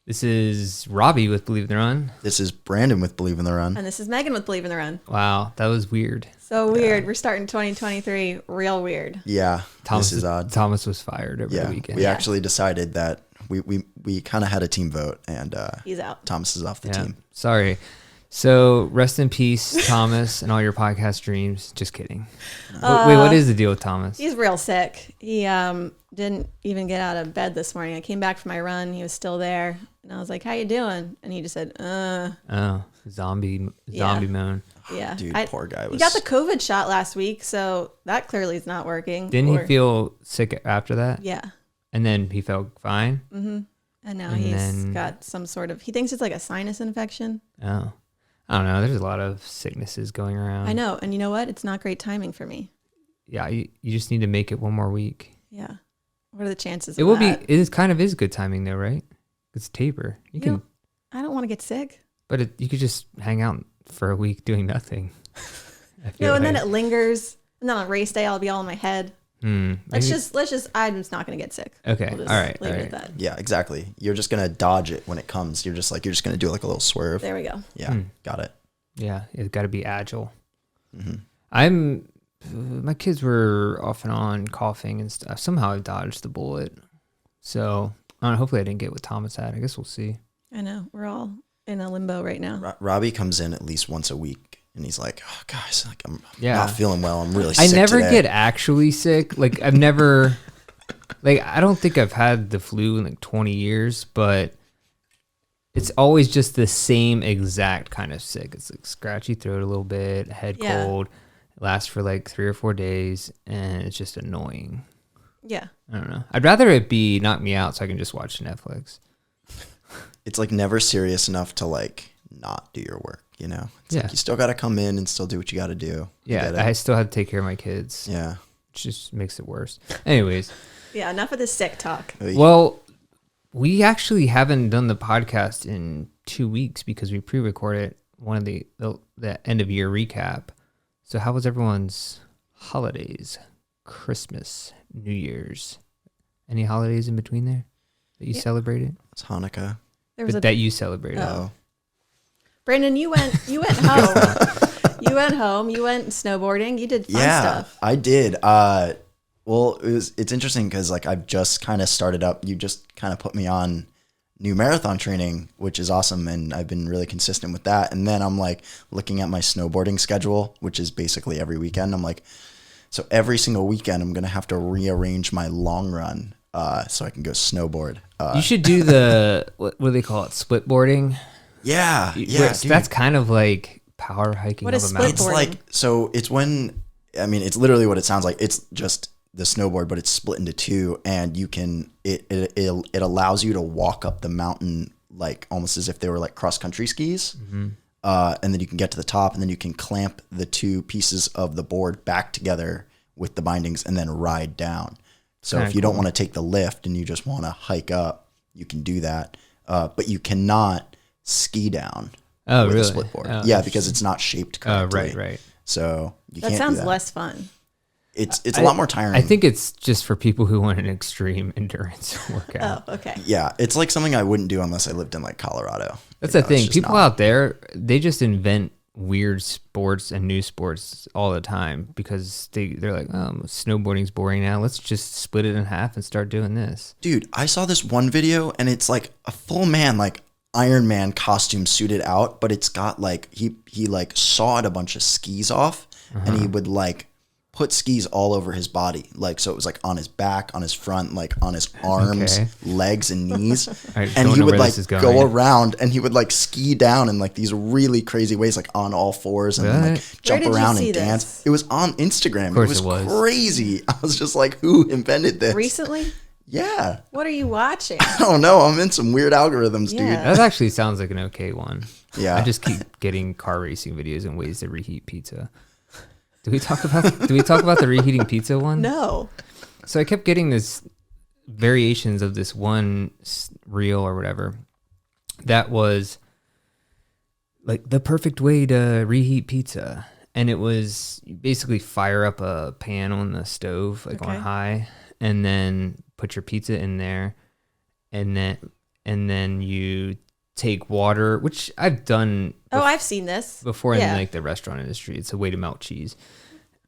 This is Robbie with Believe in the Run. This is Brandon with Believe in the Run. And this is Megan with Believe in the Run. Wow, that was weird. So weird. We're starting 2023 real weird. Yeah, this is odd. Thomas was fired over the weekend. We actually decided that we kind of had a team vote, and he's out. Thomas is off the team. Sorry. So rest in peace, Thomas, and all your podcast dreams. Just kidding. Wait, what is the deal with Thomas? He's real sick. He didn't even get out of bed this morning. I came back from my run. He was still there. And I was like, how you doing? And he just said, Oh, zombie moan. Yeah. Dude, poor guy. He got the COVID shot last week, so that clearly is not working. Didn't he feel sick after that? Yeah. And then he felt fine? Mm-hmm. And now he's got some sort of, he thinks it's like a sinus infection. Oh. I don't know. There's a lot of sicknesses going around. I know. And you know what? It's not great timing for me. Yeah, you just need to make it one more week. Yeah. What are the chances it of will that? be, it is kind of is good timing though, right? It's taper. You can, I don't want to get sick. But you could just hang out for a week doing nothing. And then it lingers. And then on race day, I'll be all in my head. Let's just, I'm just not going to get sick. Okay. We'll all right. Leave it at that. Yeah, exactly. You're just going to dodge it when it comes. You're just going to do like a little swerve. There we go. Yeah. Got it. Yeah. It's got to be agile. Mm-hmm. My kids were off and on coughing and stuff. Somehow I dodged the bullet. So I don't know, hopefully I didn't get what Thomas had. I guess we'll see. I know. We're all in a limbo right now. Robbie comes in at least once a week and he's like, oh, guys, like I'm not feeling well. I'm really sick. I never today. get actually sick. Like I've never, like I don't think I've had the flu in like 20 years, but it's always just the same exact kind of sick. It's like scratchy throat a little bit, head cold. It lasts for like 3 or 4 days and it's just annoying. Yeah. I don't know. I'd rather it be knock me out so I can just watch Netflix. It's like never serious enough to like not do your work, you know? It's like you still got to come in and still do what you got to do. Yeah, I still have to take care of my kids. Yeah. Which just makes it worse. Anyways. Yeah, enough of this sick talk. Well, we actually haven't done the podcast in 2 weeks because we pre-recorded one of the end of year recap. So how was everyone's holidays? Christmas, New Year's. Any holidays in between there that you celebrated? It's Hanukkah. That you celebrated. Oh. Brandon, you went home. You went home. You went snowboarding. You did fun stuff. I did. Well, it's interesting because like I've just kind of started up. You just kind of put me on new marathon training, which is awesome, and I've been really consistent with that. And then I'm like looking at my snowboarding schedule, which is basically every weekend. I'm like, so every single weekend I'm gonna have to rearrange my long run so I can go snowboard. You should do the what do they call it? Split boarding. Yeah. That's kind of like power hiking. What is a mountain. It's like it's when it's literally what it sounds like. It's just the snowboard, but it's split into two, and you can it allows you to walk up the mountain like almost as if they were like cross country skis. Mm-hmm. And then you can get to the top, and then you can clamp the two pieces of the board back together with the bindings and then ride down. So if you don't want to take the lift and you just want to hike up, you can do that. But you cannot ski down with a split board. Yeah, because it's not shaped correctly. Right. So you that can't sounds do that. less fun. It's a lot more tiring. I think it's just for people who want an extreme endurance workout. Oh, okay. Yeah, it's like something I wouldn't do unless I lived in like Colorado. That's the thing. People out there, they just invent weird sports and new sports all the time because they're like, oh, snowboarding's boring now. Let's just split it in half and start doing this. Dude, I saw this one video and it's like a full man, like Iron Man costume suited out, but it's got like, he like sawed a bunch of skis off and he would like put skis all over his body. Like, so it was like on his back, on his front, like on his arms, legs and knees. And he would like go around and he would like ski down in like these really crazy ways, like on all fours and then, like jump around and dance. This? It was on Instagram. Of course it was crazy. I was just like, who invented this? Recently? Yeah. What are you watching? I don't know. I'm in some weird algorithms, dude. That actually sounds like an okay one. Yeah. I just keep getting car racing videos and ways to reheat pizza. Do we talk about the reheating pizza one? No. So I kept getting this variations of this one reel or whatever that was like the perfect way to reheat pizza. And it was you basically fire up a pan on the stove, like on high, and then put your pizza in there. And and then you take water, which I've done I've seen this before in like the restaurant industry. It's a way to melt cheese.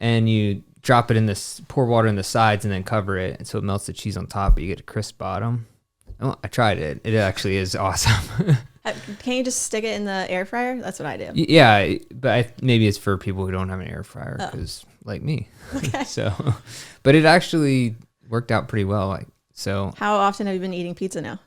And you drop it in this, pour water in the sides and then cover it. And so it melts the cheese on top, but you get a crisp bottom. Oh, I tried it. It actually is awesome. Can you just stick it in the air fryer? That's what I do. Yeah, but maybe it's for people who don't have an air fryer, because like me. Okay. So, but it actually worked out pretty well. Like, so How often have you been eating pizza now?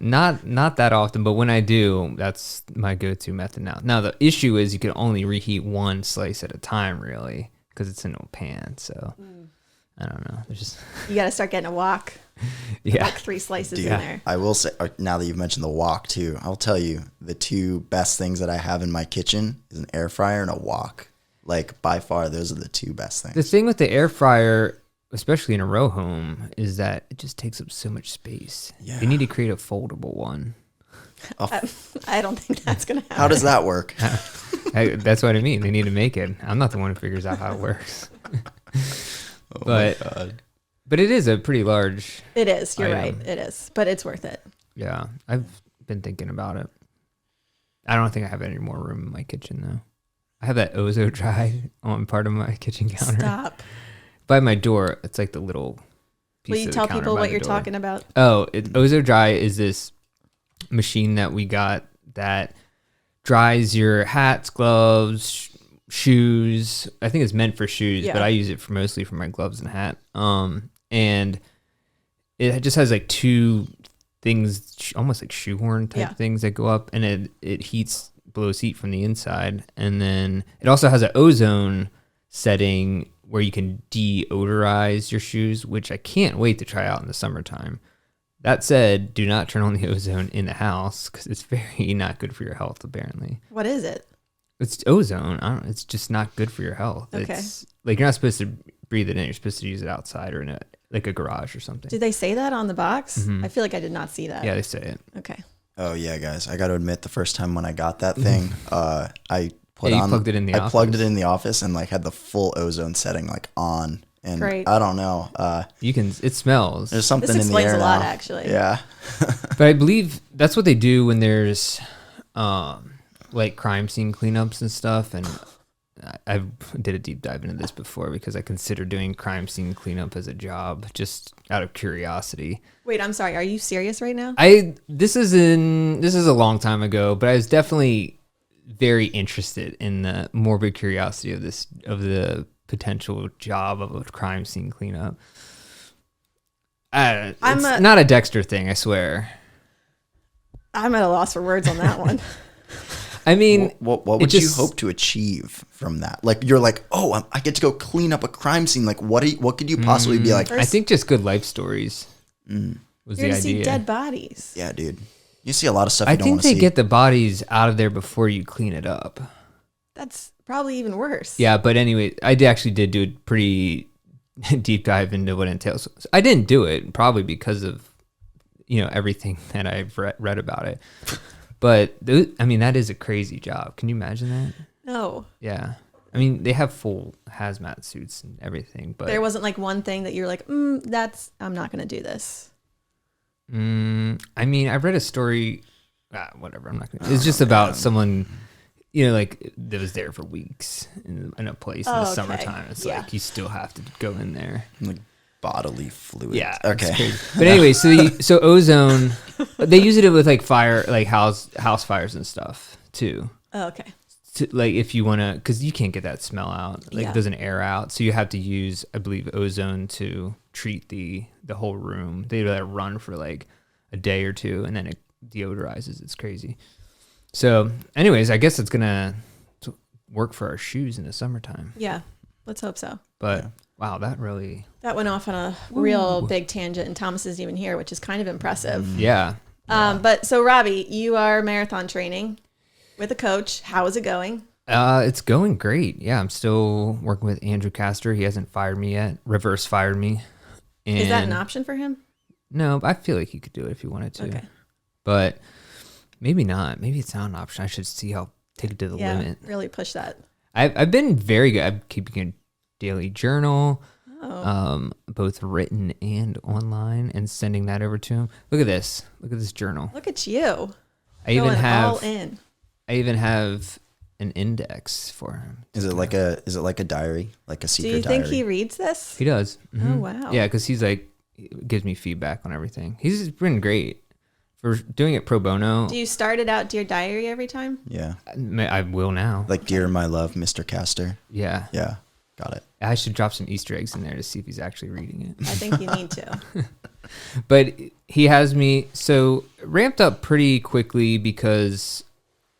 not that often, but when I do, that's my go-to method now. Now the issue is you can only reheat one slice at a time, really, because it's in a pan. So I don't know. There's just You got to start getting a wok. yeah. Like 3 slices in there. I will say, now that you've mentioned the wok too, I'll tell you the 2 best things that I have in my kitchen is an air fryer and a wok. Like by far, those are the 2 best things. The thing with the air fryer, especially in a row home, is that it just takes up so much space. Yeah. You need to create a foldable one. I don't think that's going to happen. How does that work? That's what I mean. They need to make it. I'm not the one who figures out how it works. My God. But it is a pretty large. It is. You're item. right. It is. But it's worth it. Yeah, I've been thinking about it. I don't think I have any more room in my kitchen though. I have that Ozo dry on part of my kitchen counter. Stop. By my door, it's like the little piece Will you of the tell counter people by what the you're door. talking about? Oh, Ozo Dry is this machine that we got that dries your hats, gloves, shoes. I think it's meant for shoes, Yeah. but I use it mostly for my gloves and hat. And it just has like 2 things, almost like shoehorn type things that go up, and it blows heat from the inside. And then it also has an ozone setting where you can deodorize your shoes, which I can't wait to try out in the summertime. That said, do not turn on the ozone in the house because it's very not good for your health, apparently. What is it? It's ozone. It's just not good for your health. Okay. It's like you're not supposed to breathe it in. You're supposed to use it outside or in a garage or something. Did they say that on the box? I feel like I did not see that. Yeah, they say it. Okay. Oh yeah, guys. I got to admit, the first time when I got that thing, I plugged it in the I office. plugged it in the office and like had the full ozone setting like on. And Great. I don't know. It smells. There's something This in the explains air a lot, now. actually. Yeah. But I believe that's what they do when there's like crime scene cleanups and stuff. And I did a deep dive into this before because I consider doing crime scene cleanup as a job just out of curiosity. Wait, I'm sorry. Are you serious right now? This is a long time ago, but I was definitely very interested in the morbid curiosity of the potential job of a crime scene cleanup. It's not a Dexter thing, I swear. I'm at a loss for words on that one. I mean, What would you hope to achieve from that? Like you're like, oh, I get to go clean up a crime scene. Like what could you possibly be like? I think just good life stories was You're the going to see idea. dead bodies. Yeah, dude. You see a lot of stuff I you don't think want to they see. get the bodies out of there before you clean it up. That's probably even worse. Yeah, but anyway, I actually did do a pretty deep dive into what it entails. I didn't do it probably because of everything that I've read about it. But I mean, that is a crazy job. Can you imagine that? No. Yeah. I mean, they have full hazmat suits and everything, but There wasn't like one thing that you're like, I'm not going to do this. I mean, I read a story. Whatever. I'm not gonna. It's just about someone, like that was there for weeks in a place in the okay. summertime. It's like you still have to go in there. like bodily fluid. Yeah. Okay. It's crazy. But anyway, so ozone, they use it with like fire, like house fires and stuff too. Oh, okay. Like if you want to, because you can't get that smell out. Like Yeah. it doesn't air out, so you have to use, I believe, ozone to treat the whole room. They let it run for like a day or 2, and then it deodorizes. It's crazy. So, anyways, I guess it's gonna work for our shoes in the summertime. Yeah. Let's hope so. But wow, that really, That went off on a real big tangent, and Thomas isn't even here, which is kind of impressive. yeah. But so, Robbie, you are marathon training with a coach. How is it going? It's going great. Yeah, I'm still working with Andrew Castor. He hasn't fired me yet. Reverse fired me. And Is that an option for him? No, I feel like he could do it if he wanted to. Okay. But maybe not. Maybe it's not an option. I should see how take it to the Yeah, limit. really push that. I've been very good. I'm keeping a daily journal. both written and online, and sending that over to him. Look at this. Look at this journal. Look at you. I even all in. I even have an index for him. Is it like a diary, like a secret diary? Do you think he reads this? He does. Oh, wow. Yeah, because he's like, he gives me feedback on everything. He's been great for doing it pro bono. Do you start it out Dear Diary every time? Yeah. I will now. Like Dear My Love, Mr. Castor. Yeah. Yeah. Got it. I should drop some Easter eggs in there to see if he's actually reading it. I think you need to. But he has me so ramped up pretty quickly because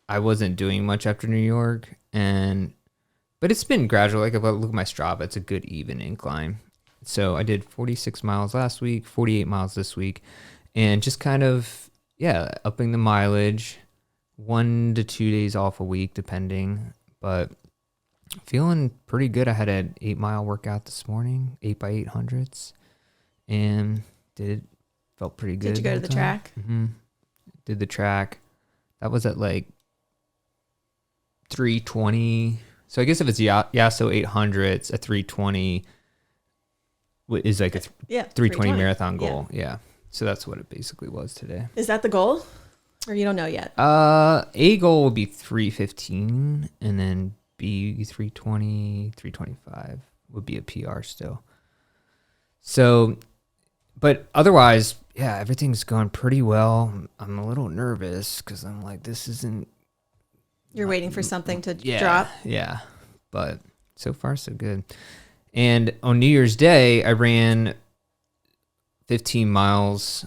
I wasn't doing much after New York, but it's been gradual. Like if I look at my Strava, it's a good even incline. So I did 46 miles last week, 48 miles this week, and just kind of upping the mileage, 1 to 2 days off a week depending, but feeling pretty good. I had an 8-mile workout this morning, 8x800s, and felt pretty good. Did you go to the track? Mm-hmm. Did the track. That was at like 320. So I guess if it's Yasso 800s, a 320 is like a 320 marathon goal. Yeah. So that's what it basically was today. Is that the goal? Or you don't know yet? A goal would be 315, and then B 320, 325 would be a PR still. So, but otherwise, yeah, everything's going pretty well. I'm a little nervous because I'm like, this isn't. You're waiting for something to drop? Yeah. But so far, so good. And on New Year's Day, I ran 15 miles.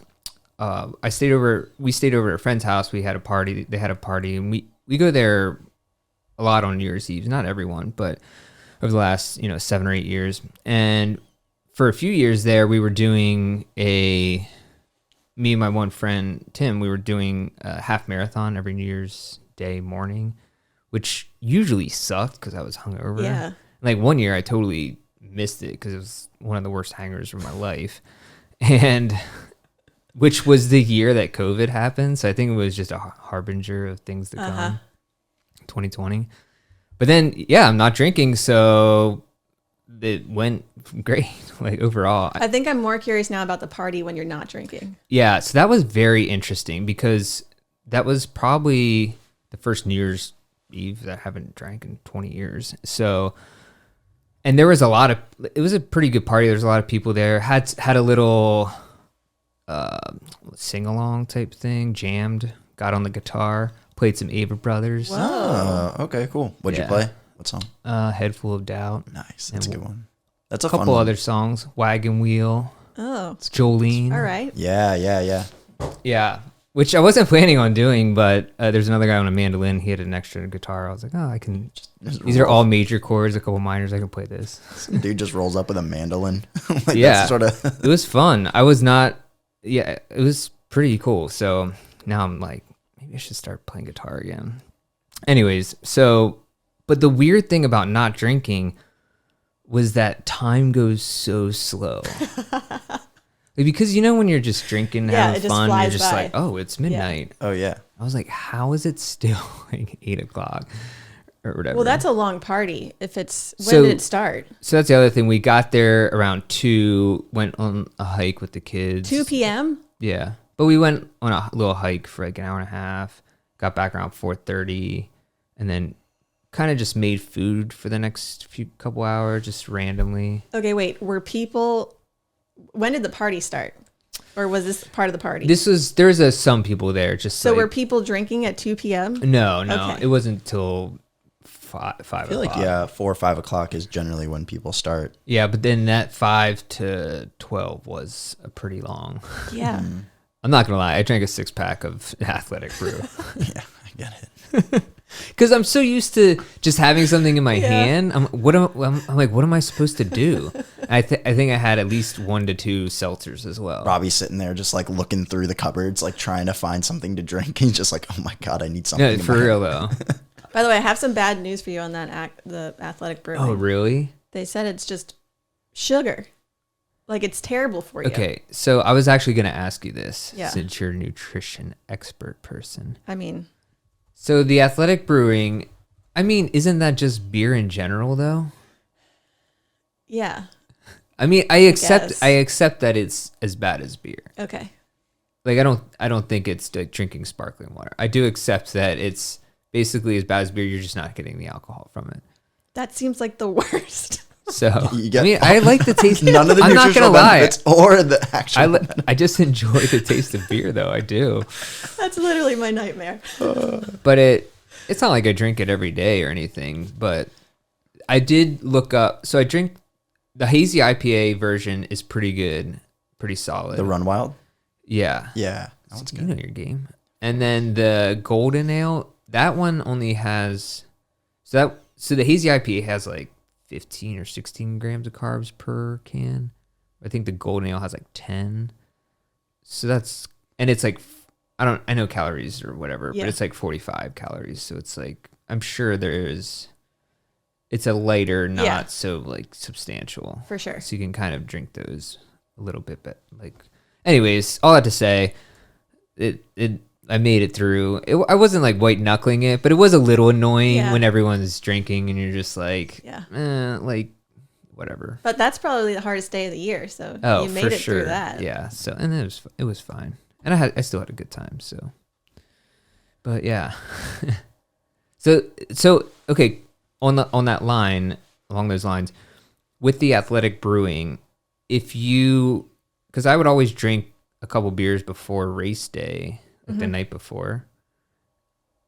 We stayed over at a friend's house. We had a party. They had a party, and we go there a lot on New Year's Eve. Not everyone, but over the last 7 or 8 years. And for a few years there, we were doing me and my one friend Tim. We were doing a half marathon every New Year's Day morning, which usually sucked because I was hungover. Yeah. Like one year, I totally missed it because it was one of the worst hangers of my life, and which was the year that COVID happened. So I think it was just a harbinger of things to come. 2020. But then, I'm not drinking, so it went great. Like overall, I think I'm more curious now about the party when you're not drinking. Yeah, so that was very interesting because that was probably the first New Year's Eve that I haven't drank in 20 years. So, and there was it was a pretty good party. There's a lot of people there. Had a little sing along type thing. Jammed. Got on the guitar. Played some Ava Brothers. Wow. Oh, okay, cool. What'd you play? What song? Head Full of Doubt. Nice. That's a good one. That's a couple fun one. other songs. Wagon Wheel. Oh. Jolene. All right. Yeah. Yeah. Which I wasn't planning on doing, but there's another guy on a mandolin. He had an extra guitar. I was like, I can. These are all major chords, a couple minors. I can play this. Some dude just rolls up with a mandolin. Yeah. That's it was fun. I was not. Yeah, it was pretty cool. So now I'm like, maybe I should start playing guitar again. Anyways, but the weird thing about not drinking was that time goes so slow. Because when you're just drinking, having fun, you're just like, oh, it's midnight. Oh, yeah. I was like, how is it still like 8 o'clock or whatever? Well, that's a long party. When did it start? So that's the other thing. We got there around 2, went on a hike with the kids. 2 p.m.? Yeah. But we went on a little hike for like an hour and a half, got back around 4:30, and then kind of just made food for the next couple hours, just randomly. Okay, wait. When did the party start? Or was this part of the party? There's some people there. So were people drinking at 2 p.m.? No. Okay. It wasn't till 5 o'clock. I feel like, 4 or 5 o'clock is generally when people start. Yeah, but then that 5 to 12 was a pretty long. Yeah. I'm not going to lie. I drank a 6-pack of Athletic Brew. Yeah, I get it. Because I'm so used to just having something in my hand. I'm like, what am I supposed to do? I think I had at least 1 to 2 seltzers as well. Robbie's sitting there just like looking through the cupboards, like trying to find something to drink. He's just like, oh my God, I need something. No, for real though. By the way, I have some bad news for you on the Athletic Brew. Oh, really? They said it's just sugar. Like it's terrible for you. Okay, so I was actually going to ask you this since you're a nutrition expert person. I mean, so the Athletic Brewing, isn't that just beer in general though? Yeah. I mean, I accept that it's as bad as beer. Okay. Like I don't think it's like drinking sparkling water. I do accept that it's basically as bad as beer. You're just not getting the alcohol from it. That seems like the worst. So I like the taste. None of the I'm not gonna nutritional lie. benefits or the actual. I just enjoy the taste of beer, though. I do. That's literally my nightmare. But it's not like I drink it every day or anything. But I did look up. So I drink the hazy IPA version is pretty good, pretty solid. The Run Wild. Yeah. Yeah, that one's You good. know your game. And then the golden ale, that one only has so the hazy IPA has like 15 or 16 grams of carbs per can. I think the golden ale has like 10. So and it's like I know calories or whatever, but it's like 45 calories. So it's like I'm sure it's a lighter, not so like substantial. For sure. So you can kind of drink those a little bit, but like anyways, all that to say, I made it through. I wasn't like white knuckling it, but it was a little annoying when everyone's drinking and you're just like, like whatever. But that's probably the hardest day of the year, so you made it through that. Yeah. So and it was fine, and I still had a good time. So, but yeah. so okay, on that line, along those lines, with the athletic brewing, because I would always drink a couple beers before race day. Like the night before,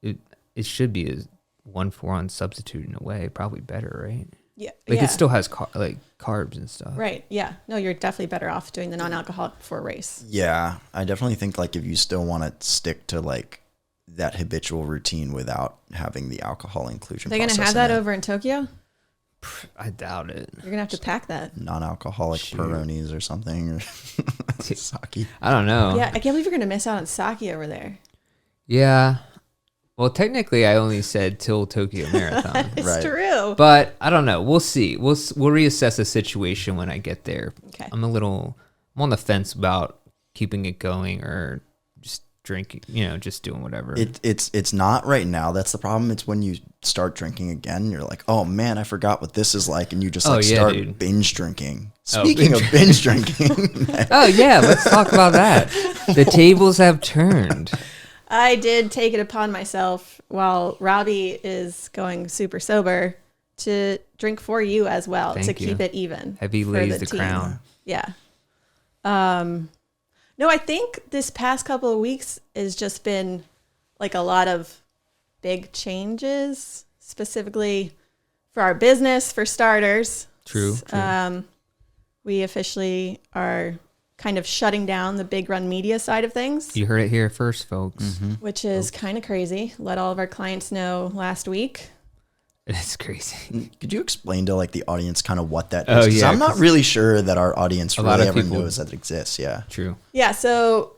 it should be a 1-for-1 substitute in a way, probably better, right? Yeah, like it still has carbs and stuff. Right. Yeah. No, you're definitely better off doing the non-alcoholic before a race. Yeah, I definitely think like if you still want to stick to like that habitual routine without having the alcohol inclusion, They're gonna have that over in Tokyo. I doubt it. You're gonna have to pack that non-alcoholic Peronis or something, or sake. I don't know. Yeah, I can't believe you're gonna miss out on sake over there. Yeah. Well, technically, I only said till Tokyo Marathon. It's true. But I don't know. We'll see. We'll reassess the situation when I get there. Okay. I'm on the fence about keeping it going or just drinking. Just doing whatever. It's not right now. That's the problem. It's when you start drinking again. You're like, oh man, I forgot what this is like, and you just start binge drinking. Speaking of binge drinking. Oh yeah, let's talk about that. The tables have turned. I did take it upon myself while Robbie is going super sober to drink for you as well. Keep it even. Heavy lays the crown. Yeah. No, I think this past couple of weeks has just been like a lot of big changes, specifically for our business, for starters. True. We officially are kind of shutting down the Big Run Media side of things. You heard it here first, folks. Which is kind of crazy. Let all of our clients know last week. It's crazy. Could you explain to like the audience kind of what that is? Oh, Because yeah, I'm not really sure that our audience really ever people knows that it exists. Yeah. True. Yeah, so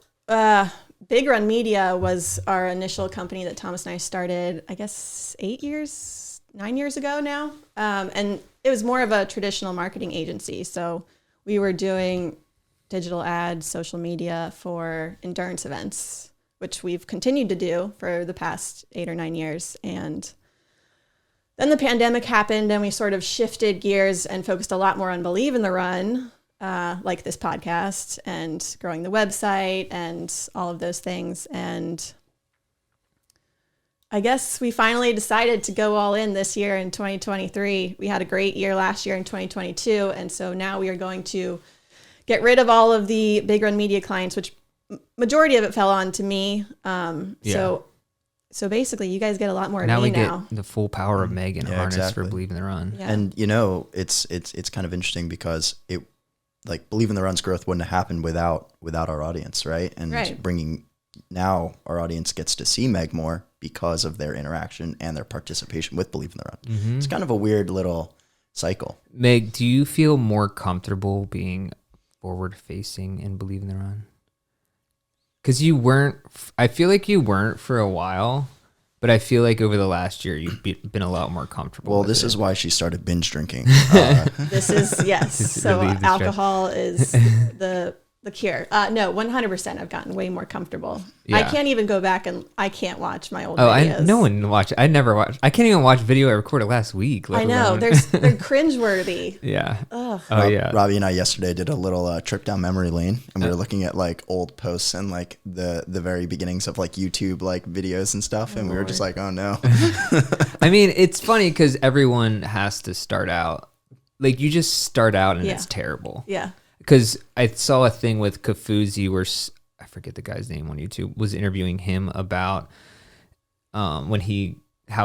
Big Run Media was our initial company that Thomas and I started, I guess 9 years ago now. And it was more of a traditional marketing agency. So we were doing digital ads, social media for endurance events, which we've continued to do for the past 8 or 9 years. And then the pandemic happened and we sort of shifted gears and focused a lot more on Believe in the Run, like this podcast and growing the website and all of those things. And I guess we finally decided to go all in this year in 2023. We had a great year last year in 2022. And so now we are going to get rid of all of the Big Run Media clients, which majority of it fell on to me. So basically, you guys get a lot more of me now. Get the full power of Meg and harness for Believe in the Run. Yeah. And it's kind of interesting because it like Believe in the Run's growth wouldn't have happened without our audience, right? And bringing now our audience gets to see Meg more because of their interaction and their participation with Believe in the Run. Mm-hmm. It's kind of a weird little cycle. Meg, do you feel more comfortable being forward facing and Believe in the Run? Because I feel like you weren't for a while, but I feel like over the last year you've been a lot more comfortable. Well, this is why she started binge drinking. This is, yes. So alcohol is the The Cure. No, 100%. I've gotten way more comfortable. Yeah. I can't even go back and I can't watch my old Oh, videos. no one watch. I never watched. I can't even watch video I recorded last week. I know. They're cringeworthy. Yeah. Ugh. Oh yeah. Robbie and I yesterday did a little trip down memory lane, and we were looking at like old posts and like the very beginnings of like YouTube like videos and stuff, and we were just like, oh no. I mean, it's funny because everyone has to start out. Like you just start out and it's terrible. Yeah. Because I saw a thing with Kafuzi where I forget the guy's name on YouTube was interviewing him about how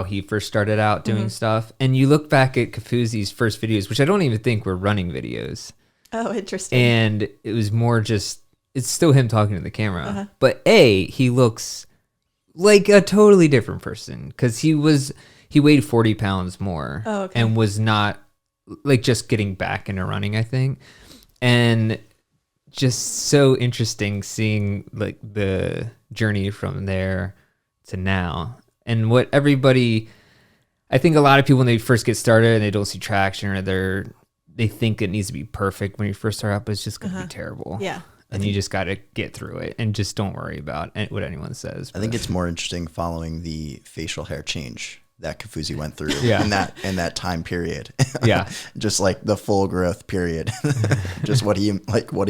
he first started out doing stuff, and you look back at Kafuzi's first videos, which I don't even think were running videos. Oh, interesting. And it was more just it's still him talking to the camera, but he looks like a totally different person because he weighed 40 pounds more and was not like just getting back into running, I think. And just so interesting seeing like the journey from there to now. And what everybody, I think a lot of people when they first get started and they don't see traction or they think it needs to be perfect when you first start out, but it's just going to be terrible. Yeah. And you just got to get through it and just don't worry about what anyone says. I think it's more interesting following the facial hair change that Kafuzi went through in that time period. Yeah. Just like the full growth period. Just what he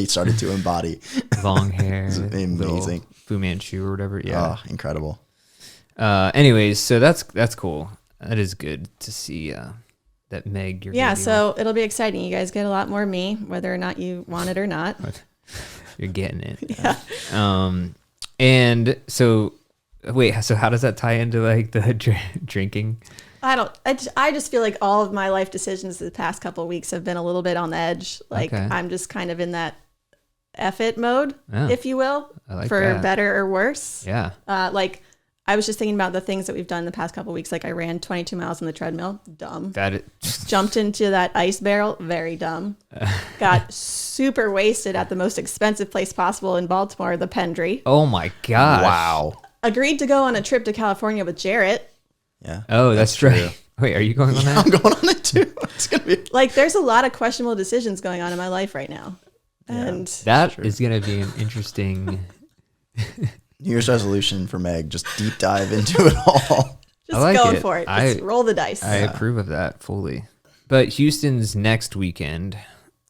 started to embody. Long hair. It's amazing. Fu Manchu or whatever. Yeah. Oh, incredible. Anyways, so that's cool. That is good to see that Meg. So it'll be exciting. You guys get a lot more of me, whether or not you want it or not. You're getting it. Yeah. And so wait, so how does that tie into like the drinking? I just feel like all of my life decisions the past couple of weeks have been a little bit on the edge. Like I'm just kind of in that F it mode, if you will, for that. better or worse. Yeah. Like I was just thinking about the things that we've done the past couple of weeks. Like I ran 22 miles on the treadmill. Dumb. Jumped into that ice barrel. Very dumb. Got super wasted at the most expensive place possible in Baltimore, the Pendry. Oh my gosh. Wow. Agreed to go on a trip to California with Jarrett. Yeah. Oh, that's right. Wait, are you going on that? I'm going on it too. It's gonna be like there's a lot of questionable decisions going on in my life right now. And that is going to be an interesting New Year's resolution for Meg. Just deep dive into it all. Just going for it. Just roll the dice. I approve of that fully. But Houston's next weekend.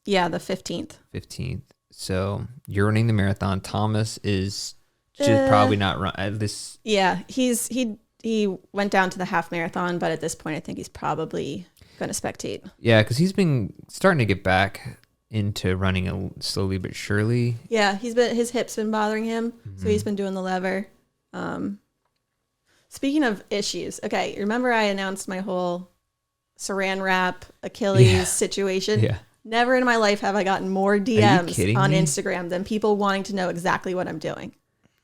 Yeah, the 15th. 15th. So you're running the marathon. Thomas is just probably not run this. Yeah, he went down to the half marathon, but at this point, I think he's probably going to spectate. Yeah, because he's been starting to get back into running slowly but surely. Yeah, his hip's been bothering him, so he's been doing the lever. Speaking of issues, okay, remember I announced my whole saran wrap Achilles situation? Yeah. Never in my life have I gotten more DMs on me? Instagram than people wanting to know exactly what I'm doing.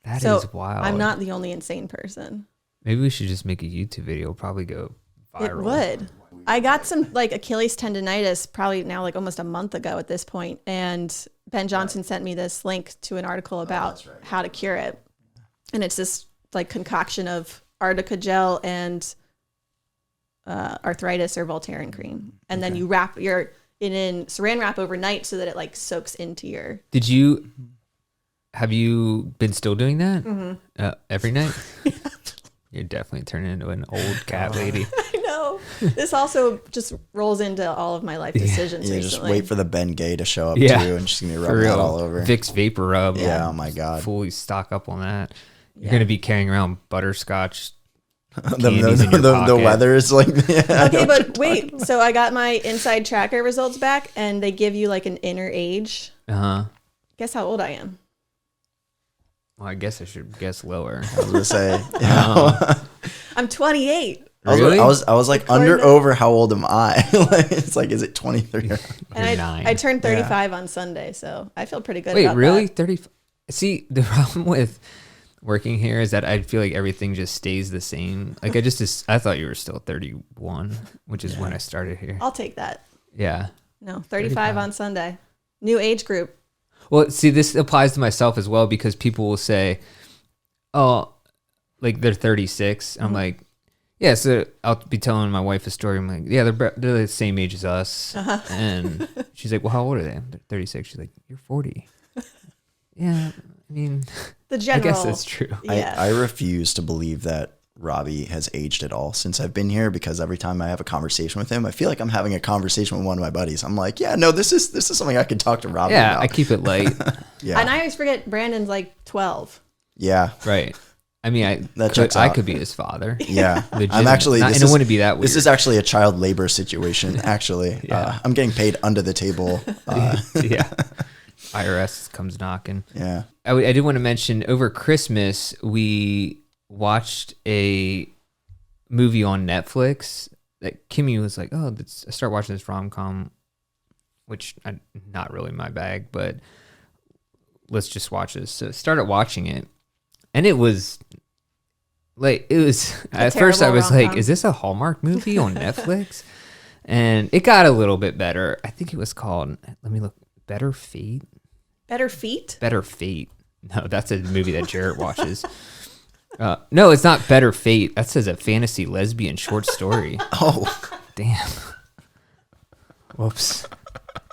That is wild. I'm not the only insane person. Maybe we should just make a YouTube video. It'll probably go viral. It would. I got some like Achilles tendonitis probably now like almost a month ago at this point, and Ben Johnson sent me this link to an article about how to cure it, and it's this like concoction of Arnica gel and arthritis or Voltaren cream, and then you wrap in saran wrap overnight so that it like soaks into your. Have you been still doing that every night? Yeah. You're definitely turning into an old cat lady. I know. This also just rolls into all of my life decisions recently. Just wait for the Ben Gay to show up too, and she's gonna be rubbing that all over. Vicks Vapor Rub. Yeah. Oh my God. Fully stock up on that. You're gonna be carrying around butterscotch. The weather is like. Yeah, okay, but wait. So I got my inside tracker results back, and they give you like an inner age. Guess how old I am? Well, I guess I should guess lower. I was gonna say. I'm 28. Really? I was like over. How old am I? It's like, is it 23? And I turned 35 on Sunday, so I feel pretty good. Wait, about really? that. 30? See, the problem with working here is that I feel like everything just stays the same. Like I thought you were still 31, which is when I started here. I'll take that. Yeah. No, 35 on Sunday. New age group. Well, see, this applies to myself as well because people will say, "Oh, like they're 36." I'm like, "Yeah." So I'll be telling my wife a story. I'm like, "Yeah, they're the same age as us." And she's like, "Well, how old are they?" They're 36. She's like, "You're 40." Yeah, I mean, The I general. guess that's true. Yeah. I refuse to believe that Robbie has aged at all since I've been here, because every time I have a conversation with him, I feel like I'm having a conversation with one of my buddies. I'm like, yeah, no, this is something I can talk to Robbie Yeah, about. I keep it light. Yeah. And I always forget Brandon's like 12. Yeah. Right. I mean, That checks I out. could be his father. Yeah. Legitimate. I'm actually, and it wouldn't be that weird. This is actually a child labor situation, actually. Yeah. I'm getting paid under the table. Yeah. IRS comes knocking. Yeah. I did want to mention, over Christmas, we watched a movie on Netflix that Kimmy was like, oh, I start watching this rom-com, which not really my bag, but let's just watch this. So I started watching it, and it was at first I was rom-com. like, is this a Hallmark movie on Netflix? And it got a little bit better. I think it was called, let me look, Better Fate? Better Feet? Better Fate. No, that's a movie that Jarrett watches. No, it's not Better Fate. That says a fantasy lesbian short story. Oh, Damn. Whoops.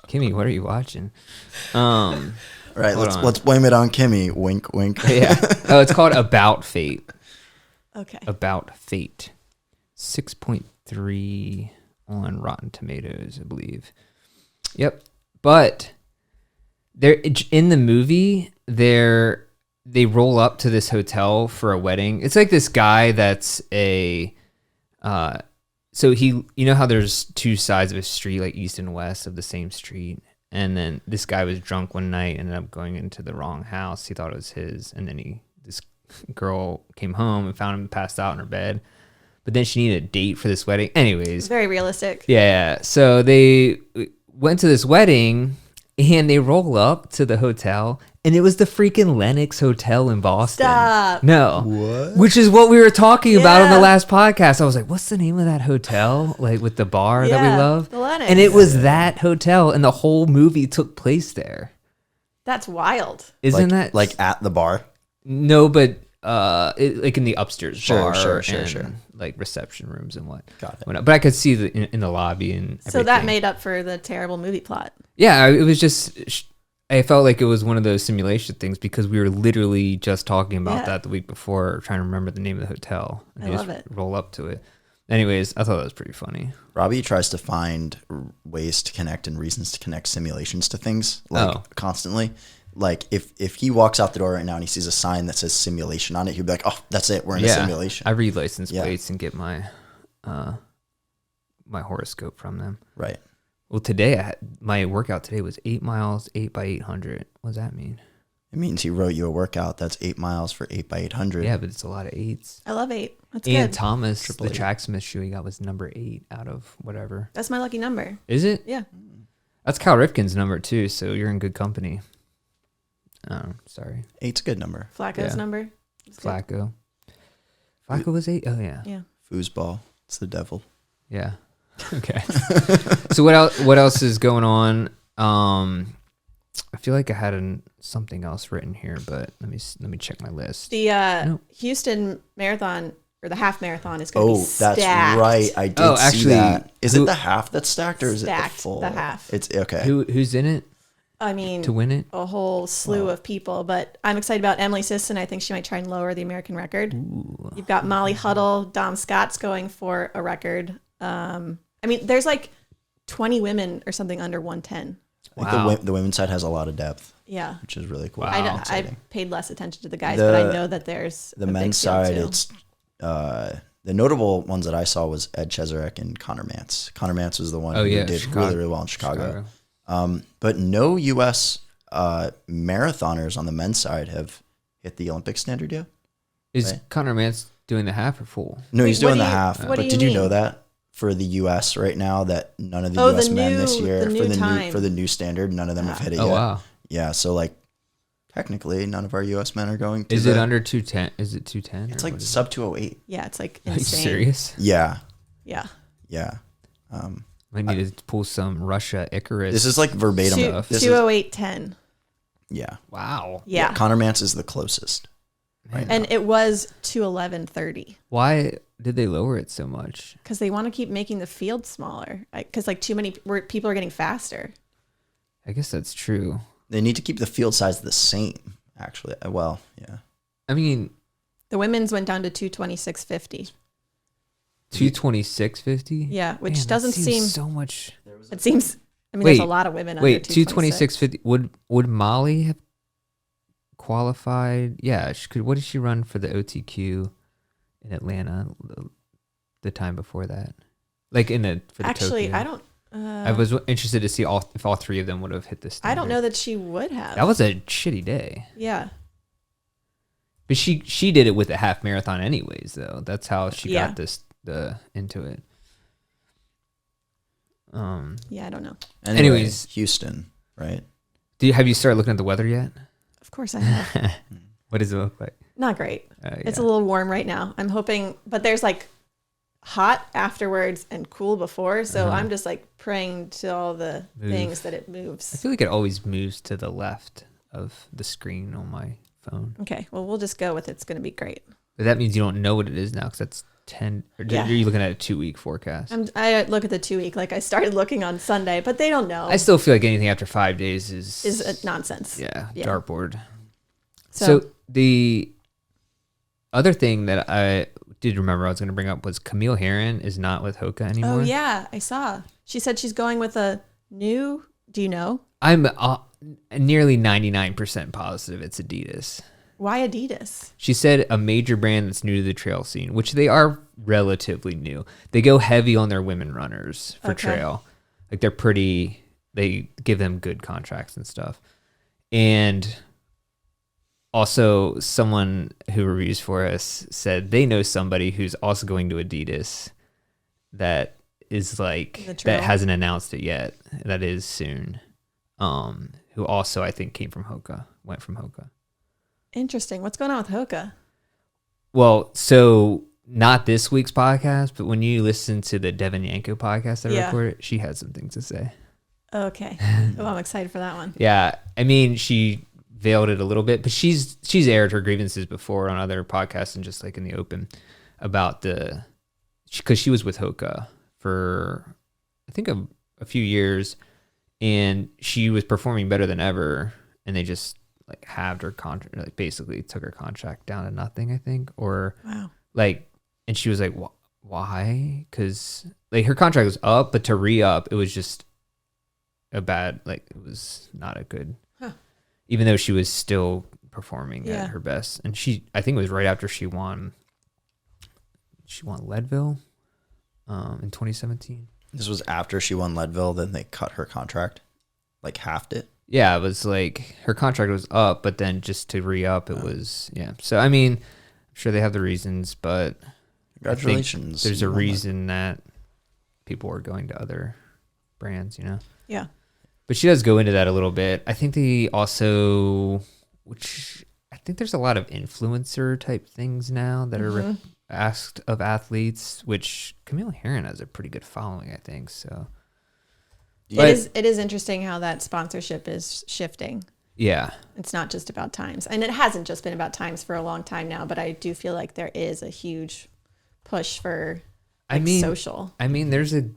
Kimmy, what are you watching? all right. Hold on. Let's blame it on Kimmy. Wink, wink. Yeah. Oh, it's called About Fate. Okay. About Fate. 6.3 on Rotten Tomatoes, I believe. Yep. But in the movie, they roll up to this hotel for a wedding. It's like this guy that's so you know how there's two sides of a street, like east and west of the same street, and then this guy was drunk one night, ended up going into the wrong house. He thought it was his, and then this girl came home and found him passed out in her bed, but then she needed a date for this wedding. Anyways, Very realistic. yeah, so they went to this wedding, and they roll up to the hotel, and it was the freaking Lenox Hotel in Boston. Stop. No. What? Which is what we were talking about on the Yeah. last podcast. I was like, what's the name of that hotel? Like with the bar that we Yeah, love? the Lenox. And it was that hotel, and the whole movie took place there. That's wild. Isn't that like at the bar? No, but like in the upstairs bar, Sure. and like reception rooms and Got it. whatnot. But I could see in the lobby and So that everything. made up for the terrible movie plot. Yeah, it was just, I felt like it was one of those simulation things because we were literally just talking about Yeah. that the week before, trying to remember the name of the hotel. And I they love just it. roll up to it. Anyways, I thought that was pretty funny. Robbie tries to find ways to connect and reasons to connect simulations to things constantly. Like if he walks out the door right now and he sees a sign that says simulation on it, he'll be like, "Oh, that's it. We're in a simulation." I read license Yeah. plates and get my my horoscope from them. Right. Well, today my workout today was 8 miles, 8 by 800. What does that mean? It means he wrote you a workout that's 8 miles for 8 by 800. Yeah, but it's a lot of eights. I love 8. That's And good. Thomas, Triple the eight. tracksmith shoe he got was number 8 out of whatever. That's my lucky number. Is it? Yeah. That's Cal Ripken's number too, so you're in good company. Sorry. 8's a good number. Flacco's Yeah. number. It's good. Flacco. Flacco was 8? Oh, yeah. Yeah. Foosball. It's the devil. Yeah. Okay. So what else is going on? I feel like I had something else written here, but let me check my list. The No. Houston Marathon, or the half marathon, is going to Oh, be stacked. that's right. I did see actually, that. Is who- it the half that's stacked or is it the Stacked, full? the half. It's okay. Who's in it I mean, to win it? a whole slew of people, but I'm excited about Emily Sisson. I think she might try and lower the American record. Ooh. You've got Molly Huddle, Dom Scott's going for a record. I mean, there's like 20 women or something under 110. I Wow. think the women's side has a lot of depth, Yeah. which is really cool. Wow. and I exciting. paid less attention to the guys, but I The- know that there's The a big men's field, side, too. it's the notable ones that I saw was Ed Cheserek and Connor Mance. Connor Mance was the one Oh, who yeah, did Chicago. really, really well in Chicago. But no U.S. Marathoners on the men's side have hit the Olympic standard yet. Is Right. Connor Mance doing the half or full? No, Wait, he's what doing do the you- half. what But do you did you know mean? that for the U.S. right now that none of the Oh, U.S. the men this new- year the new time. for the new standard, none of them have hit it Oh yet. wow. Yeah, so like technically none of our U.S. men are going to. Is it under 210? Is it 210? It's or like what is sub 208. Yeah, it's like it? Are you insane. serious? Yeah, Yeah. yeah. I need to pull some Russia Icarus. This is like verbatim. Two, This is 208.10. yeah. wow. Yeah. Connor Mance is the closest. Right. And it was 211.30 Why did they lower it so much? because they want to keep making the field smaller because like too many people are getting faster. I guess that's true. They need to keep the field size the same. actually. Well, yeah. I mean, The women's went down to 226.50. 226.50. Yeah, which Man, that doesn't seems seem. so much. It seems. I mean, Wait, there's a lot of women under Wait, 226. 226.50. Would Molly have qualified? Yeah, she could. What did she run for the OTQ in Atlanta the time before that? Like for the Actually, Tokyo? I don't. I was interested to see if all three of them would have hit this. I don't know that she would have. That was a shitty day. Yeah. But she did it with a half marathon anyways, though. That's how she Yeah. got into it. Yeah, I don't know. Anyways. Houston, right? Have you started looking at the weather yet? Of course I have. What does it look like? Not great. Yeah. It's a little warm right now. I'm hoping, but there's like hot afterwards and cool before. So I'm just like praying to all the things that it I moves. feel like it always moves to the left of the screen on my phone. Okay. Well, we'll just go with it's going to be great. But that means you don't know what it is now because that's 10. Or Yeah. Are you looking at a 2-week forecast? I look at the 2 week, like I started looking on Sunday, but they don't know. I still feel like anything after 5 days is nonsense. yeah, Yeah. dartboard. So The other thing that I did remember I was going to bring up was Camille Herron is not with Hoka anymore. oh yeah, I saw. She said she's going with a new. Do you know I'm nearly 99% positive it's Adidas. why Adidas? She said a major brand that's new to the trail scene, which they are relatively new. They go heavy on their women runners for Okay. trail. Like they give them good contracts and stuff. And also someone who reviews for us said they know somebody who's also going to Adidas that is like, The trail. that hasn't announced it yet. That is soon. Who also I think went from Hoka. Interesting. What's going on with Hoka? Well, so not this week's podcast, but when you listen to the Devin Yanko podcast that I Yeah. recorded, she had some things to say. Okay. Oh, I'm excited for that one. Yeah, I mean, she veiled it a little bit, but she's aired her grievances before on other podcasts and just like in the open about because she was with Hoka for I think a few years, and she was performing better than ever, and they just like halved her contract, like basically took her contract down to nothing, I think, or Wow. like, and she was like, why? Because like her contract was up, but to re-up, it was just it was not a good, even though she was still performing at her best. And I think it was right after she won Leadville in 2017. This was after she won Leadville, then they cut her contract, like halved it. Yeah, it was like her contract was up, but then just to re-up, it was, yeah. So, I mean, I'm sure they have the reasons, but Congratulations. there's a You won reason that people are going to other brands, Yeah. But she does go into that a little bit. I think they also, which I think there's a lot of influencer type things now that are asked of athletes, which Camille Herron has a pretty good following, I think. So It is interesting how that sponsorship is shifting. yeah, It's not just about times. And it hasn't just been about times for a long time now, but I do feel like there is a huge push for social. I mean, there's a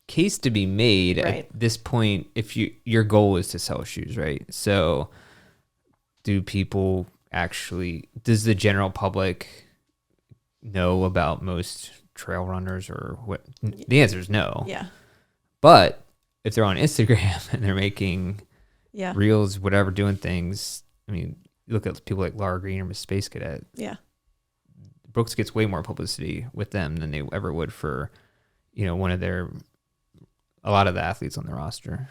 case to be made Right. at this point if your goal is to sell shoes, right? So does the general public know about most trail runners, or what? The answer is no. Yeah. But if they're on Instagram and they're making Yeah. reels, whatever, doing things, I mean, you look at people like Laura Green or Miss Space Cadet. Yeah. Brooks gets way more publicity with them than they ever would for, a lot of the athletes on the roster.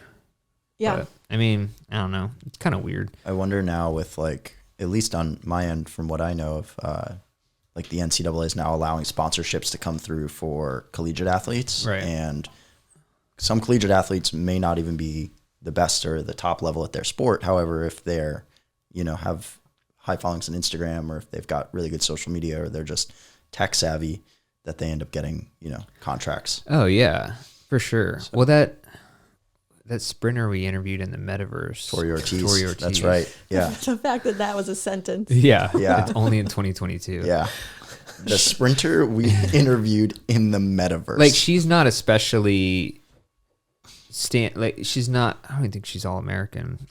Yeah. But, I mean, I don't know. It's kind of weird. I wonder now with like, at least on my end, from what I know of, like the NCAA is now allowing sponsorships to come through for collegiate athletes. Right. And some collegiate athletes may not even be the best or the top level at their sport. However, if they're, have high followings on Instagram, or if they've got really good social media, or they're just tech savvy, that they end up getting, contracts. Oh, yeah, for sure. So, well, that sprinter we interviewed in the metaverse. Tori Ortiz. That's right. Yeah. The fact that was a sentence. Yeah. Yeah. It's only in 2022. Yeah. The sprinter we interviewed in the metaverse. Like, she's not especially she's not, I don't even think she's all American,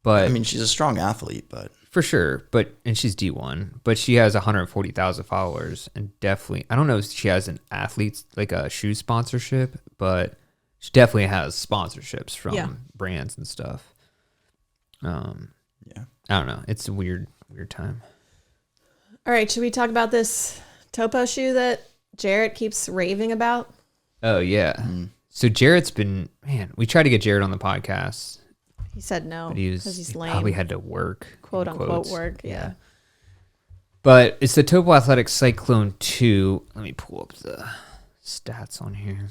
but I mean, she's a strong athlete, but for sure. And she's D1, but she has 140,000 followers, and definitely, I don't know if she has an athlete, like a shoe sponsorship, but she definitely has sponsorships from brands and stuff. Yeah. I don't know. It's a weird time. All right, should we talk about this Topo shoe that Jarrett keeps raving about? Oh, yeah. So Jarrett's we tried to get Jarrett on the podcast. He said no because he's lame. Probably had to work. Quote unquote work, yeah. But it's the Topo Athletic Cyclone 2. Let me pull up the stats on here.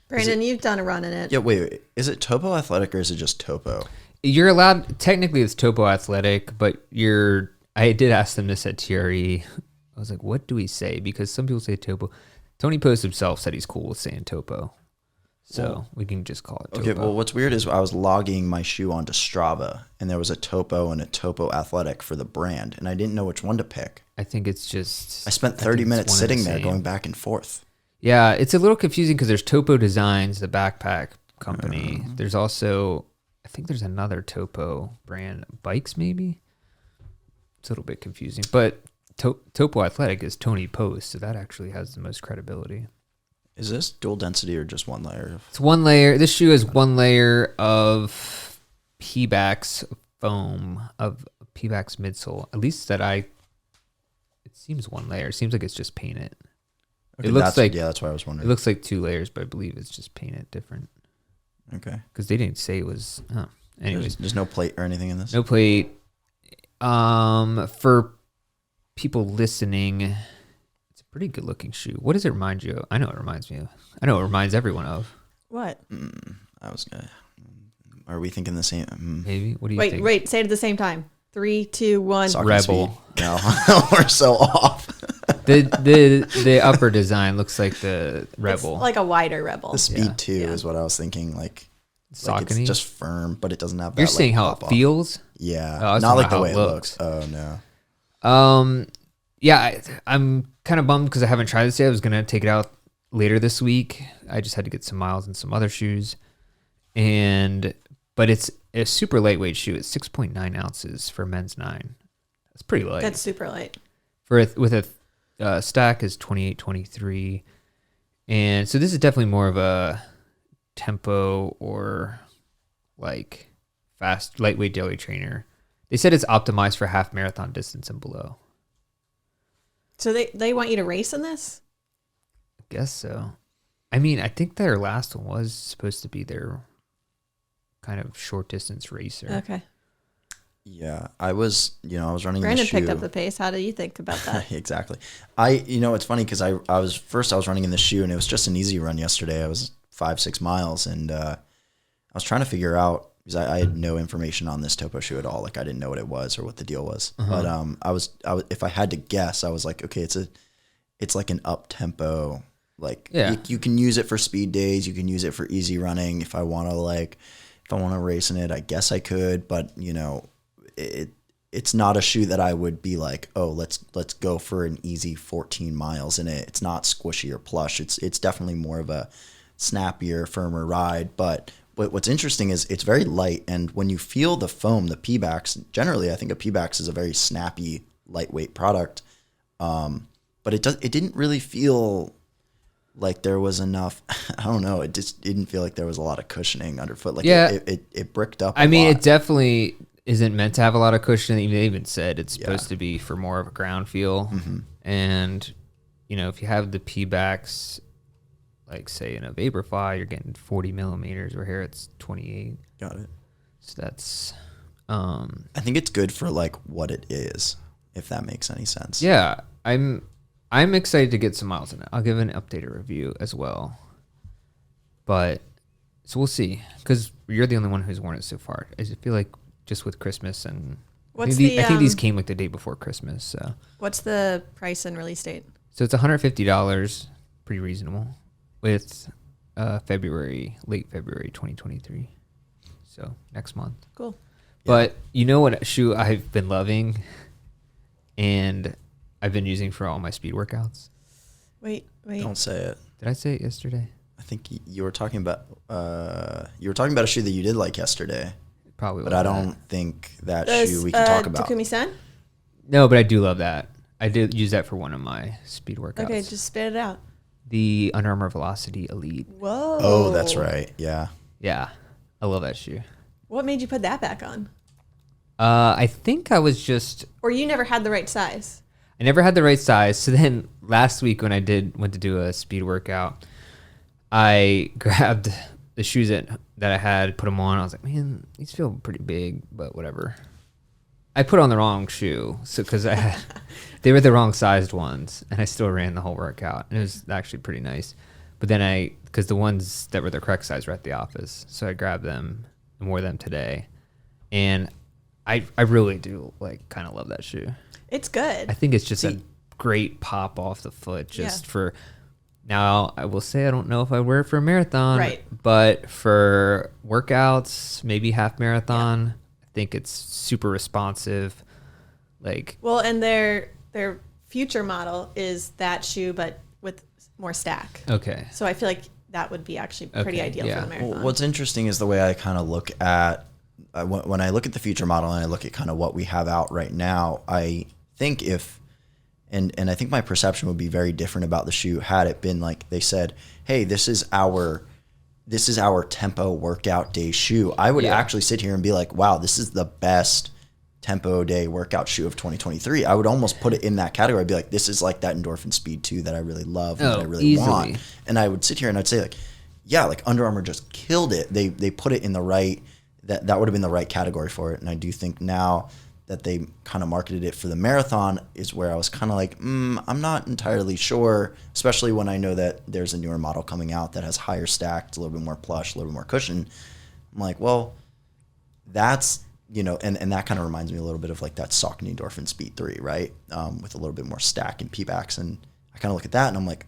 Brandon, you've done a run in it. Yeah, wait. Is it Topo Athletic or is it just Topo? You're allowed, technically it's Topo Athletic, but I did ask them this at TRE. I was like, what do we say? Because some people say Topo. Tony Post himself said he's cool with saying Topo. So we can just call it Topo. Okay, well, what's weird is I was logging my shoe onto Strava, and there was a Topo and a Topo Athletic for the brand, and I didn't know which one to pick. I think it's just... I spent 30 minutes sitting there going back and forth. Yeah, it's a little confusing because there's Topo Designs, the backpack company. There's also, I think there's another Topo brand, bikes maybe? It's a little bit confusing. But Topo Athletic is Tony Post, so that actually has the most credibility. Is this dual density or just one layer? It's one layer. This shoe is one layer of Pebax foam, of Pebax midsole. At least it seems one layer. It seems like it's just painted. Okay, it looks like, that's why I was wondering. It looks like 2 layers, but I believe it's just painted different. Okay. Because they didn't say it was... anyways. There's no plate or anything in this? No plate. For people listening, it's a pretty good looking shoe. What does it remind you of? I know it reminds me of. I know it reminds everyone of. What? I was gonna... Are we thinking the same? Maybe. What do you think? Wait. Say it at the same time. 3, 2, 1. Soccer Rebel. Speed. No, we're so off. The upper design looks like the Rebel. It's like a wider Rebel. The Speed 2 is what I was thinking. Like it's just firm, but it doesn't have that. You're saying how it feels? Yeah. Not like the way it looks. Oh, no. Yeah, I'm kind of bummed because I haven't tried this yet. I was going to take it out later this week. I just had to get some miles and some other shoes. But it's a super lightweight shoe. It's 6.9 ounces for men's 9. That's pretty light. That's super light. With a stack is 28-23. And so this is definitely more of a tempo or like fast, lightweight daily trainer. They said it's optimized for half marathon distance and below. So they want you to race in this? I guess so. I mean, I think their last one was supposed to be their kind of short distance racer. Okay. Yeah, I was running Brandon the shoe. picked up the pace. How do you think about that? Exactly. It's funny because I was running in the shoe and it was just an easy run yesterday. I was 5-6 miles and I was trying to figure out because I had no information on this Topo shoe at all. Like I didn't know what it was or what the deal was. But I was if I had to guess, I was like, okay, it's like an up tempo. Like you can use it for speed days. You can use it for easy running. If I want to race in it, I guess I could. But it's not a shoe that I would be like, oh, let's go for an easy 14 miles in it. It's not squishy or plush. It's definitely more of a snappier, firmer ride. But what's interesting is it's very light, and when you feel the foam, the Pebax, generally I think a Pebax is a very snappy, lightweight product. But it didn't really feel like there was enough. I don't know. It just didn't feel like there was a lot of cushioning underfoot. Like it bricked up. I mean, it definitely isn't meant to have a lot of cushioning. They even said it's supposed to be for more of a ground feel. Mm-hmm. And if you have the Pebax, like say in a Vaporfly, you're getting 40 millimeters. Where here it's 28. Got it. So that's. I think it's good for like what it is, if that makes any sense. Yeah, I'm excited to get some miles in it. I'll give an updated review as well. But so we'll see, because you're the only one who's worn it so far. I just feel like just with Christmas and I think these came like the day before Christmas. So what's the price and release date? So it's $150, pretty reasonable, with late February 2023. So next month. Cool. But you know what shoe I've been loving, and I've been using for all my speed workouts? Wait. Don't say it. Did I say it yesterday? I think you were talking about a shoe that you did like yesterday. probably but love I that. don't think that shoe we can talk about. Takumi-san? No, but I do love that. I did use that for one of my speed workouts. Okay, just spit it out. The Under Armour Velocity Elite. Whoa. Oh, that's right. Yeah. Yeah, I love that shoe. What made you put that back on? I think I was just... Or you never had the right size? I never had the right size. So then last week when I went to do a speed workout, I grabbed the shoes that I had, put them on. I was like, man, these feel pretty big, but whatever. I put on the wrong shoe, so because they were the wrong sized ones, and I still ran the whole workout. And it was actually pretty nice. But then because the ones that were the correct size were at the office, so I grabbed them and wore them today. And I really do kind of love that shoe. It's good. I think it's just a great pop off the foot just for... Now, I will say I don't know if I wear it for a marathon, right? But for workouts, maybe half marathon, I think it's super responsive. Well, and their future model is that shoe, but with more stack. Okay. So I feel like that would be actually pretty ideal for the marathon. Well, what's interesting is the way I kind of look at when I look at the future model and I look at kind of what we have out right now. I think And I think my perception would be very different about the shoe had it been like they said, hey, this is our tempo workout day shoe. I would actually sit here and be like, wow, this is the best tempo day workout shoe of 2023. I would almost put it in that category. I'd be like, this is like that Endorphin Speed 2 that I really love and that I really want. And I would sit here and I'd say like, yeah, like Under Armour just killed it. They put it in the right, that would have been the right category for it. And I do think now that they kind of marketed it for the marathon is where I was kind of like, I'm not entirely sure, especially when I know that there's a newer model coming out that has higher stacked, a little bit more plush, a little bit more cushion. I'm like, well, that's, and that kind of reminds me a little bit of like that Saucony Endorphin Speed 3, right? With a little bit more stack and P-backs. And I kind of look at that and I'm like,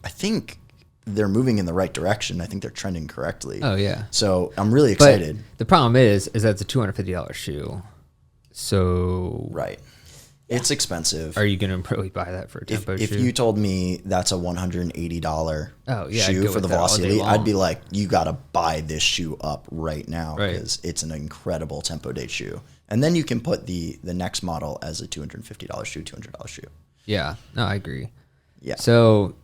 I think they're moving in the right direction. I think they're trending correctly. Oh, yeah. So I'm really excited. But the problem is that it's a $250 shoe. So right, it's expensive. Are you going to really buy that for a tempo shoe? If you told me that's a $180 shoe for the Velocity Elite, I'd be like, you got to buy this shoe up right now because it's an incredible tempo day shoe. And then you can put the next model as a $250 shoe, $200 shoe. Yeah, no, I agree. Yeah. So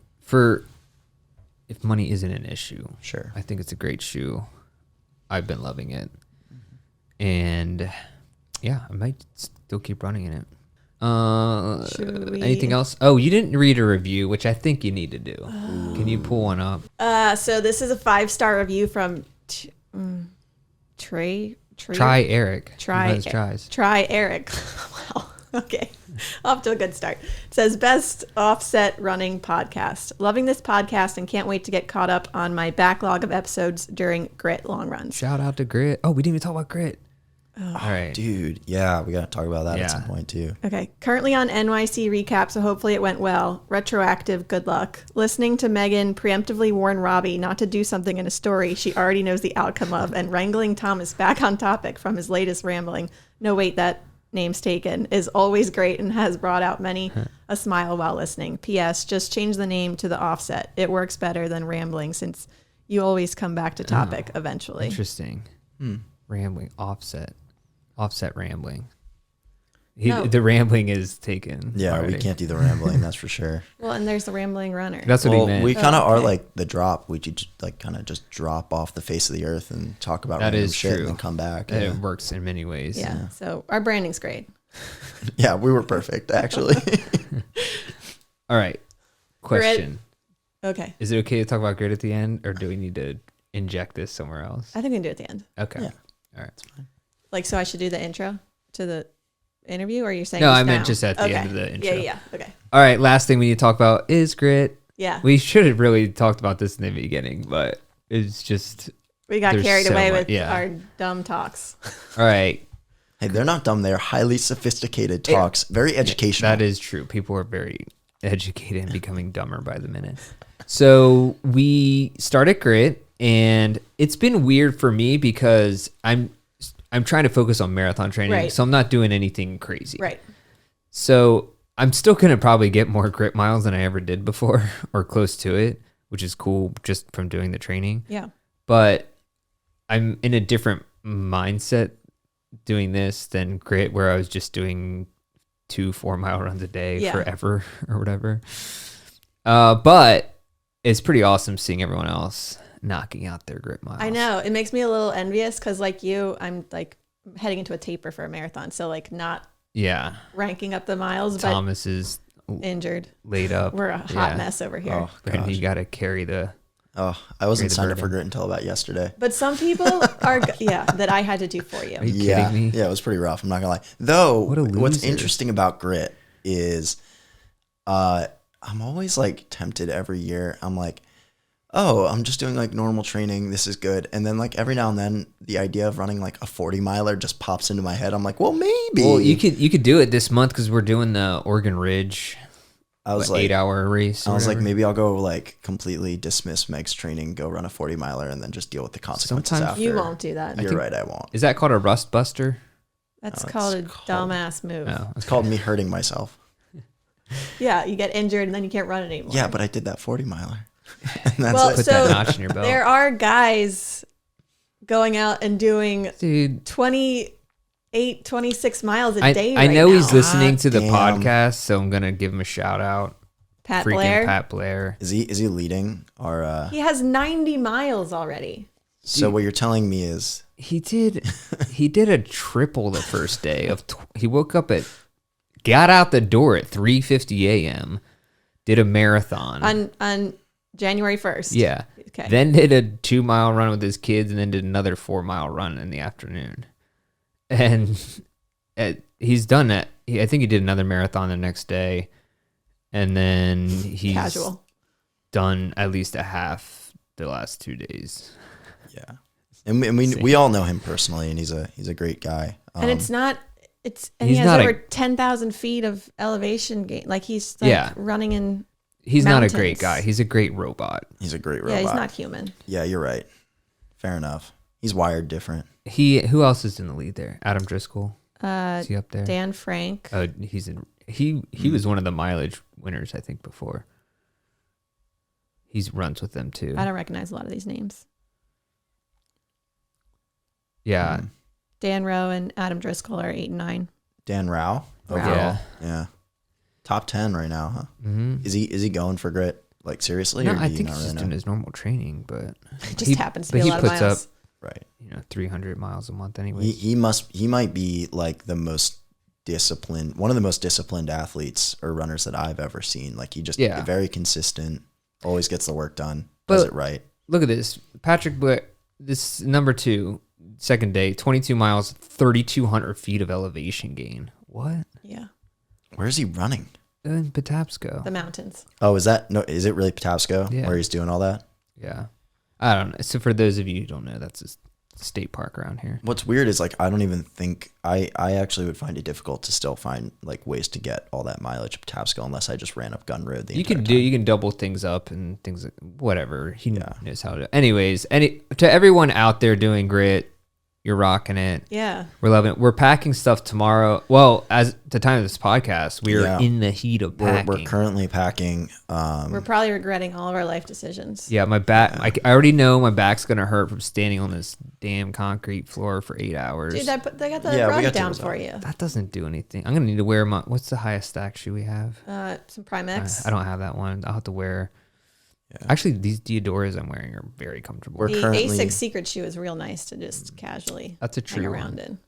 if money isn't an issue, sure, I think it's a great shoe. I've been loving it, and yeah, I might still keep running in it. Anything else? Oh, you didn't read a review, which I think you need to do. Can you pull one up? So this is a 5-star review from Try Eric. Try Eric. Wow. Okay. Off to a good start. It says, best offset running podcast. Loving this podcast and can't wait to get caught up on my backlog of episodes during Grit long runs. Shout out to Grit. Oh, we didn't even talk about Grit. Oh, all right. Dude, yeah, we got to talk about that at some point too. Okay. Currently on NYC recap, so hopefully it went well. Retroactive, good luck. Listening to Megan preemptively warn Robbie not to do something in a story she already knows the outcome of, and wrangling Thomas back on topic from his latest rambling. No, wait, that name's taken, is always great and has brought out many a smile while listening. P.S. Just change the name to the Offset. It works better than rambling since you always come back to topic eventually. Interesting. Rambling, offset rambling. The rambling is taken. Yeah, already. we can't do the rambling, that's for sure. Well, and there's the rambling runner. That's what he meant. We kind of are like the drop. We just like kind of just drop off the face of the earth and talk about random shit and then come back. And it works in many ways. Yeah. So our branding's great. Yeah, we were perfect actually. All right. Question. Grit. Okay. Is it okay to talk about Grit at the end, or do we need to inject this somewhere else? I think we can do it at the end. Okay. Yeah. All right. That's fine. Like, so I should do the intro to the interview, or are you saying no? just I meant now? just at the end of the intro. Yeah. Okay. All right. Last thing we need to talk about is Grit. Yeah. We should have really talked about this in the beginning, but it's just we got carried away with yeah. our dumb talks. All right. Hey, they're not dumb. They're highly sophisticated talks. Very educational. That is true. People are very educated and becoming dumber by the minute. So we started Grit, and it's been weird for me because I'm trying to focus on marathon training, right. so I'm not doing anything crazy. Right. So I'm still going to probably get more Grit miles than I ever did before, or close to it, which is cool just from doing the training. Yeah. But I'm in a different mindset doing this than grit, where I was just doing 2 4-mile runs a day forever or whatever. But it's pretty awesome seeing everyone else knocking out their grit miles. I know. It makes me a little envious because like you, I'm like heading into a taper for a marathon. So like not ranking up the miles, Thomas is injured, laid up. We're a hot mess over here. Oh, And you got to carry the... Oh, I wasn't the signed up for burden. grit until about yesterday. But some people are, that I had to do for you. Are you Yeah, kidding me? yeah, it was pretty rough. I'm not gonna lie. Though, What a what's loser. interesting about grit is, I'm always like tempted every year. I'm like, oh, I'm just doing like normal training. This is good. And then like every now and then, the idea of running like a 40-miler just pops into my head. I'm like, well, maybe. Well, you could do it this month because we're doing the Oregon Ridge. I was 8-hour race. I was like, maybe I'll go like completely dismiss Meg's training, go run a 40-miler, and then just deal with the consequences Sometimes- after. You won't do that. You're right, I won't. Is that called a rust buster? That's No, called a it's called- dumbass move. No. It's called me hurting myself. Yeah, you get injured and then you can't run anymore. Yeah, but I did that 40-miler. And that's Well, it. Put So, that notch in your belt. there are guys going out and doing Dude, 28, 26 miles a day I right know now. he's listening to the Damn. podcast, so I'm going to give him a shout out. Pat Freaking Blair. Pat Blair. Is he leading or He has 90 miles already. so what you're telling me is He did a triple the first day he woke up got out the door at 3:50 a.m. did a marathon On January 1st. yeah Okay. then did a 2-mile run with his kids and then did another 4-mile run in the afternoon, and he's done that. I think he did another marathon the next day, and then he's Casual. done at least a half the last 2 days. yeah. And we all know him personally, and he's a great guy. And it's not, and he's he has not over 10,000 feet of elevation gain. Like he's like Yeah. running in, He's Mountains. not a great guy. He's a great robot. He's a great robot. yeah, he's not human. Yeah, you're right. Fair enough. He's wired different. Who else is in the lead there? Adam Driscoll. Is he up there? Dan Frank. Oh, he was one of the mileage winners, I think, before. He runs with them too. I don't recognize a lot of these names. Yeah. Dan Rowe and Adam Driscoll are 8 and 9. Dan Rao. Rao. Overall. Yeah. Top 10 right now, huh? Mm-hmm. Is he going for grit? Like seriously? No, or do I you think not he's really just know? doing his normal training, but It just happens to be but a he lot of puts miles. up Right. 300 miles a month anyway. He might be like the most disciplined, one of the most disciplined athletes or runners that I've ever seen. Like he just very consistent, always gets the work done, does it right. Look at this, Patrick Blair. This number 2, second day, 22 miles, 3,200 feet of elevation gain. What? Yeah. Where is he running? In Patapsco. The mountains. Oh, is it really Patapsco Yeah. where he's doing all that? Yeah. I don't know. So for those of you who don't know, that's a state park around here. What's weird is like I don't even think I actually would find it difficult to still find like ways to get all that mileage of Patapsco unless I just ran up Gun Road. You can double things up and things like whatever. He knows how to. Anyways, to everyone out there doing grit, you're rocking it. Yeah. We're loving it. We're packing stuff tomorrow. Well, as the time of this podcast, we are in the heat of packing. We're currently packing. We're probably regretting all of our life decisions. Yeah, my back. I already know my back's gonna hurt from standing on this damn concrete floor for 8 hours. Dude, they got the Yeah, we rug got down tools for out. you. That doesn't do anything. I'm gonna need to wear my. What's the highest stack shoe we have? Some Primex. I don't have that one. I'll have to wear. Actually, these Diodoras I'm wearing are very comfortable. We're The currently Asics Secret Shoe is real nice to just casually That's a hang true around one. in.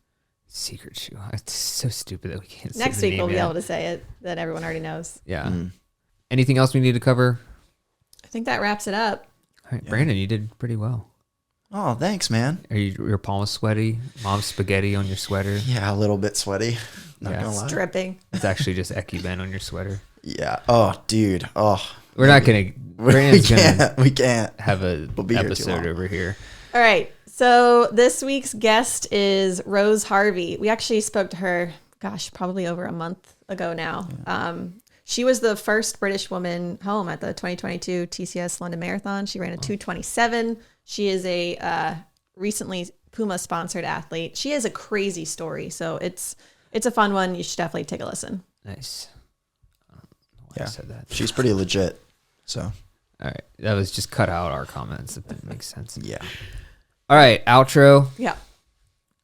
Secret shoe. It's so stupid that we can't. say Next the week we'll name be yet. able to say it that everyone already knows. Yeah. Anything else we need to cover? I think that wraps it up. All right, Brandon, you did pretty well. Oh, thanks, man. Are your palms sweaty? Mom's spaghetti on your sweater. Yeah, a little bit sweaty. Not Yeah. gonna lie. Dripping. It's actually just Ekiben on your sweater. Yeah. Oh, dude. Oh, We're not gonna. Brandon's gonna we can't. have a We'll be here too episode long. over here. All right. So this week's guest is Rose Harvey. We actually spoke to her, gosh, probably over a month ago now. She was the first British woman home at the 2022 TCS London Marathon. She ran a 2:27. She is a recently Puma sponsored athlete. She has a crazy story, so it's a fun one. You should definitely take a listen. Nice. I don't know why I Yeah. said that. She's pretty legit. So All right, that was just cut out our comments. If that makes sense. yeah. All right, outro. Yeah.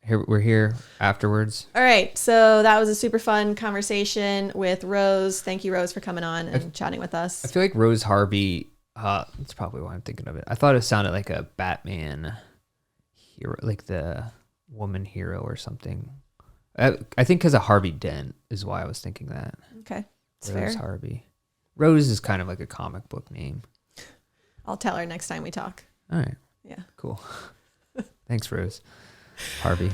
we're here afterwards. All right. So that was a super fun conversation with Rose. Thank you, Rose, for coming on and chatting with us. I feel like Rose Harvey, that's probably why I'm thinking of it. I thought it sounded like a Batman hero, like the woman hero or something. I think because of Harvey Dent is why I was thinking that. Okay. It's Rose fair. Harvey. Rose is kind of like a comic book name. I'll tell her next time we talk. All right. Yeah. Cool. Thanks, Rose Harvey.